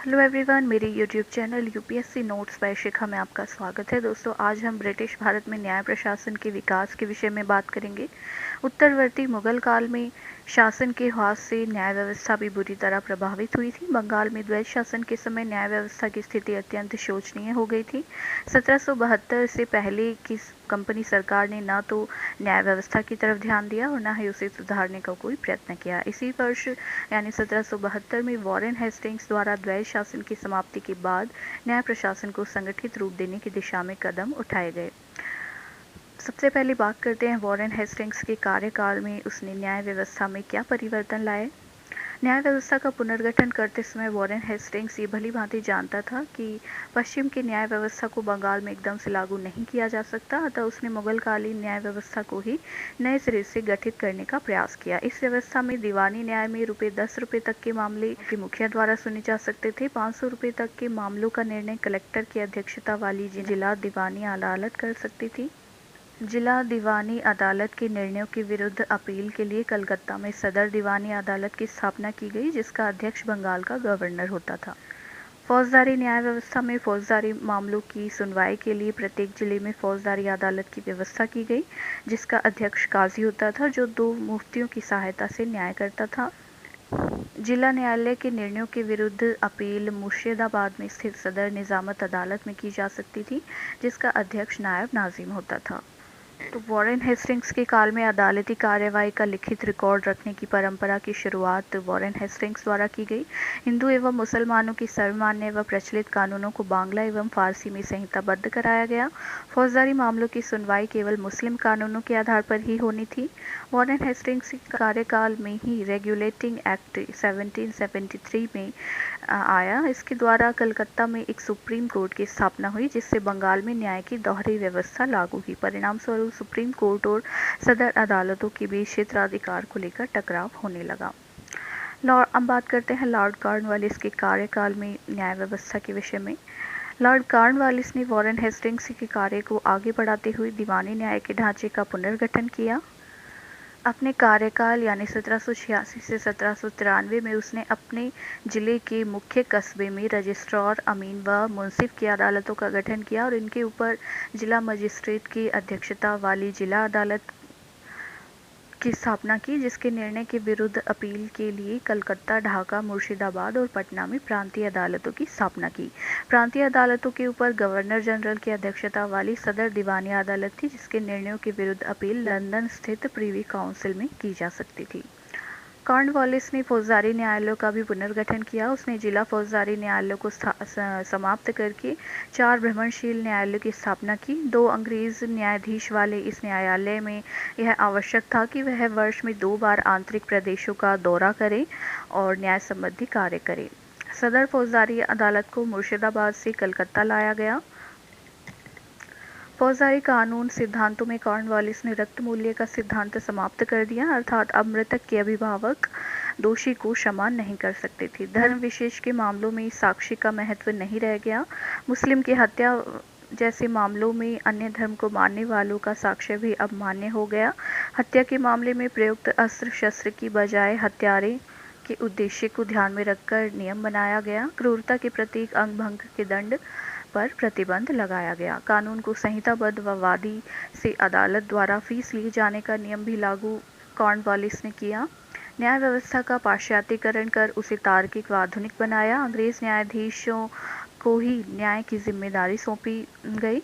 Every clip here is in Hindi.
हेलो एवरीवन, मेरे YouTube channel UPSC notes by Shikha में आपका स्वागत है। दोस्तों, आज हम ब्रिटिश भारत में न्याय प्रशासन के विकास के विषय में बात करेंगे। उत्तरवर्ती मुगल काल में शासन के ह्रास से न्याय व्यवस्था भी बुरी तरह प्रभावित हुई थी। बंगाल में द्वैत शासन के समय न्याय व्यवस्था की स्थिति अत्यंत शोचनीय हो गई थी। 1772 से पहले की कंपनी सरकार ने न तो न्याय व्यवस्था की तरफ ध्यान दिया और न ही उसे सुधारने का कोई प्रयत्न किया। इसी वर्ष यानी 1772 में वॉरेन हेस्टिंग्स द्वारा द्वैत शासन की समाप्ति के बाद न्याय प्रशासन को संगठित रूप देने की दिशा में कदम उठाए गए। सबसे पहले बात करते हैं वॉरेन हेस्टिंग्स के कार्यकाल में उसने न्याय व्यवस्था में क्या परिवर्तन लाए। न्याय व्यवस्था का पुनर्गठन करते समय वॉरेन हेस्टिंग्स ये भली भांति जानता था कि पश्चिम की न्याय व्यवस्था को बंगाल में एकदम से लागू नहीं किया जा सकता, अतः उसने मुगलकालीन न्याय व्यवस्था को ही नए सिरे से गठित करने का प्रयास किया। इस व्यवस्था में दीवानी न्याय में ₹10 तक के मामले के मुखिया द्वारा सुने जा सकते थे। ₹500 तक के मामलों का निर्णय कलेक्टर की अध्यक्षता वाली जिला दीवानी अदालत कर सकती थी। जिला दीवानी अदालत के निर्णयों के विरुद्ध अपील के लिए कलकत्ता में सदर दीवानी अदालत की स्थापना की गई, जिसका अध्यक्ष बंगाल का गवर्नर होता था। फौजदारी न्याय व्यवस्था में फौजदारी मामलों की सुनवाई के लिए प्रत्येक जिले में फौजदारी अदालत की व्यवस्था की गई, जिसका अध्यक्ष काजी होता था, जो 2 मुफ्तियों की सहायता से न्याय करता था। जिला न्यायालय के निर्णयों के विरुद्ध अपील मुर्शिदाबाद में स्थित सदर निजामत अदालत में की जा सकती थी, जिसका अध्यक्ष नायब नाजिम होता था। तो वॉरेन हेस्टिंग्स के काल में अदालती कार्यवाही का लिखित रिकॉर्ड रखने की परंपरा की शुरुआत वॉरेन हेस्टिंग्स द्वारा की गई। हिंदू एवं मुसलमानों की सर्वमान्य व प्रचलित कानूनों को बांग्ला एवं फारसी में संहिताबद्ध कराया गया। फौजदारी मामलों की सुनवाई केवल मुस्लिम कानूनों के आधार पर ही होनी थी। वॉरेन हेस्टिंग्स के कार्यकाल में ही रेगुलेटिंग एक्ट 1773 में आया। इसके द्वारा कलकत्ता में एक सुप्रीम कोर्ट की स्थापना हुई, जिससे बंगाल में न्याय की दोहरी व्यवस्था लागू हुई। परिणाम स्वरूप सुप्रीम कोर्ट और सदर अदालतों के बीच क्षेत्राधिकार को लेकर टकराव होने लगा। अब बात करते हैं लॉर्ड कॉर्नवालिस के कार्यकाल में न्याय व्यवस्था के विषय में। लॉर्ड कॉर्नवालिस ने वॉरेन हेस्टिंग्स के कार्य को आगे बढ़ाते हुए दीवानी न्याय के ढांचे का पुनर्गठन किया। अपने कार्यकाल यानी 1786 से 1793 में उसने अपने जिले के मुख्य कस्बे में रजिस्ट्रार, अमीन व मुंसिफ की अदालतों का गठन किया और इनके ऊपर जिला मजिस्ट्रेट की अध्यक्षता वाली जिला अदालत की स्थापना की, जिसके निर्णय के विरुद्ध अपील के लिए कलकत्ता, ढाका, मुर्शिदाबाद और पटना में प्रांतीय अदालतों की स्थापना की। प्रांतीय अदालतों के ऊपर गवर्नर जनरल की अध्यक्षता वाली सदर दीवानी अदालत थी, जिसके निर्णयों के विरुद्ध अपील लंदन स्थित प्रीवी काउंसिल में की जा सकती थी। कॉर्नवालिस ने फौजदारी न्यायालयों का भी पुनर्गठन किया। उसने जिला फौजदारी न्यायालयों को समाप्त करके 4 भ्रमणशील न्यायालयों की स्थापना की। 2 अंग्रेज न्यायाधीश वाले इस न्यायालय में यह आवश्यक था कि वह वर्ष में 2 बार आंतरिक प्रदेशों का दौरा करे और न्याय संबंधी कार्य करे। सदर फौजदारी अदालत को मुर्शिदाबाद से कलकत्ता लाया गया। फौजदारी कानून सिद्धांतों में कॉर्नवालिस ने रक्त मूल्य का सिद्धांत समाप्त कर दिया, अर्थात अब मृतक के अभिभावक दोषी को क्षमा नहीं कर सकते थे। धर्म विशेष के मामलों में साक्षी का महत्व नहीं रह गया। मुस्लिम की हत्या जैसे मामलों में अन्य धर्म को मानने वालों का साक्ष्य भी अब मान्य हो गया। हत्या के मामले में प्रयुक्त अस्त्र शस्त्र की बजाय हत्यारे के उद्देश्य को ध्यान में रखकर नियम बनाया गया। क्रूरता के प्रतीक अंग भंग के दंड पर प्रतिबंध लगाया गया। कानून को संहिताबद्ध व वादी से अदालत द्वारा फीस लिए जाने का नियम भी लागू कॉर्नवालिस ने किया। न्याय व्यवस्था का पाश्चात्यकरण कर उसे तार्किक व आधुनिक बनाया। अंग्रेज न्यायाधीशों को ही न्याय की जिम्मेदारी सौंपी गई,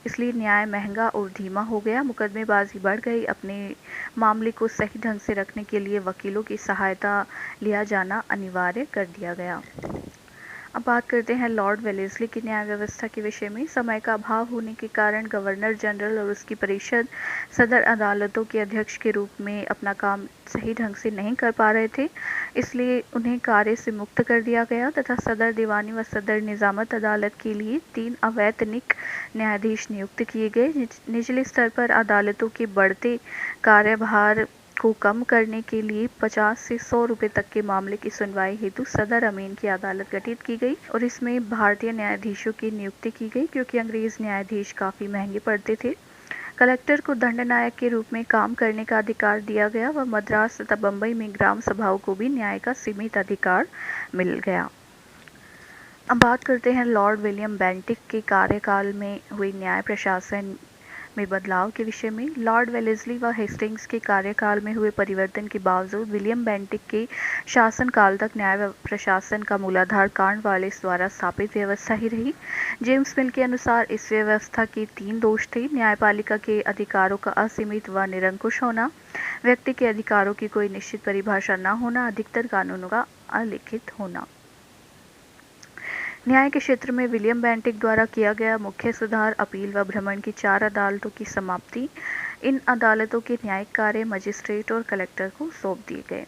इसलिए न्याय महंगा और धीमा हो गया। मुकदमेबाजी बढ़ गई। अपने मामले को सही ढंग से रखने के लिए वकीलों की सहायता लिया जाना अनिवार्य कर दिया गया। अब बात करते हैं लॉर्ड वेलेस्ली की न्याय व्यवस्था के विषय में। समय का अभाव होने के कारण गवर्नर जनरल और उसकी परिषद सदर अदालतों के अध्यक्ष के रूप में अपना काम सही ढंग से नहीं कर पा रहे थे, इसलिए उन्हें कार्य से मुक्त कर दिया गया तथा सदर दीवानी व सदर निजामत अदालत के लिए 3 अवैतनिक न्यायाधीश नियुक्त किए गए। निचले स्तर पर अदालतों के बढ़ते कार्यभार को कम करने के लिए 50 से 100 रुपये तक के मामले की सुनवाई हेतु सदर अमीन की अदालत गठित की गई और इसमें भारतीय न्यायाधीशों की नियुक्ति की गई, क्योंकि अंग्रेज न्यायाधीश काफ़ी महंगे पड़ते थे। कलेक्टर को दंडनायक के रूप में काम करने का अधिकार दिया गया व मद्रास तथा बम्बई में ग्राम सभाओं को भी न्याय का सीमित अधिकार मिल गया। अब बात करते हैं लॉर्ड विलियम बेंटिक के कार्यकाल में हुई न्याय प्रशासन में बदलाव के विषय में। लॉर्ड वेलेस्ली व हेस्टिंग्स के कार्यकाल में हुए परिवर्तन के बावजूद विलियम बेंटिक के शासनकाल तक न्याय प्रशासन का मूलाधार कॉर्नवालिस द्वारा स्थापित व्यवस्था ही रही। जेम्स मिल के अनुसार इस व्यवस्था के 3 दोष थे: न्यायपालिका के अधिकारों का असीमित व निरंकुश होना, व्यक्ति के अधिकारों की कोई निश्चित परिभाषा न होना, अधिकतर कानूनों का अलिखित होना। न्याय के क्षेत्र में विलियम बेंटिक द्वारा किया गया मुख्य सुधार अपील व भ्रमण की 4 अदालतों की समाप्ति। इन अदालतों के न्यायिक कार्य मजिस्ट्रेट और कलेक्टर को सौंप दिए गए।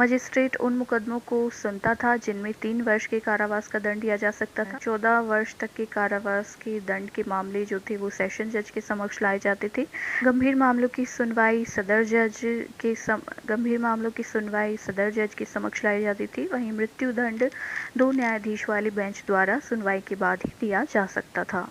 मजिस्ट्रेट उन मुकदमों को सुनता था जिनमें 3 वर्ष के कारावास का दंड दिया जा सकता था। 14 वर्ष तक के कारावास के दंड के मामले जो थे वो सेशन जज के समक्ष लाए जाते थे। गंभीर मामलों की सुनवाई सदर जज के समक्ष लाई जाती थी। वहीं मृत्यु दंड 2 न्यायाधीश वाली बेंच द्वारा सुनवाई के बाद ही दिया जा सकता था।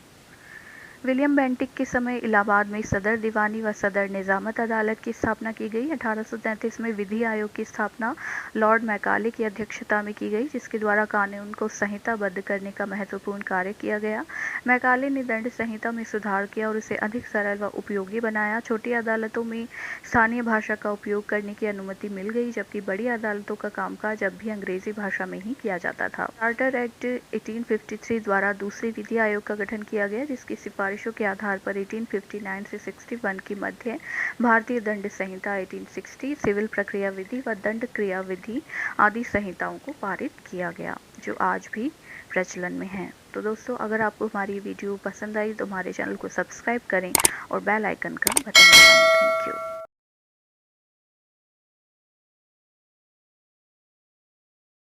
विलियम बेंटिक के समय इलाहाबाद में सदर दीवानी व सदर निजामत अदालत की स्थापना की गई। 1833 में विधि आयोग की स्थापना लॉर्ड मैकाले की अध्यक्षता में की गई, जिसके द्वारा कानून को संहिताबद्ध करने का महत्वपूर्ण कार्य किया गया। मैकाले ने दंड संहिता में सुधार किया और उसे अधिक सरल व उपयोगी बनाया। छोटी अदालतों में स्थानीय भाषा का उपयोग करने की अनुमति मिल गई, जबकि बड़ी अदालतों का कामकाज अब भी अंग्रेजी भाषा में ही किया जाता था। चार्टर एक्ट 1853 द्वारा दूसरे विधि आयोग का गठन किया गया, जिसकी सिफारिशों के आधार पर 1859 से 61 की मध्य भारतीय दंड संहिता 1860, सिविल प्रक्रिया विधि व दंड क्रिया विधि आदि संहिताओं को पारित किया गया, जो आज भी प्रचलन में है। तो दोस्तों, अगर आपको हमारी वीडियो पसंद आई तो हमारे चैनल को सब्सक्राइब करें और बेल आइकन का बटन दबाएं। Thank you.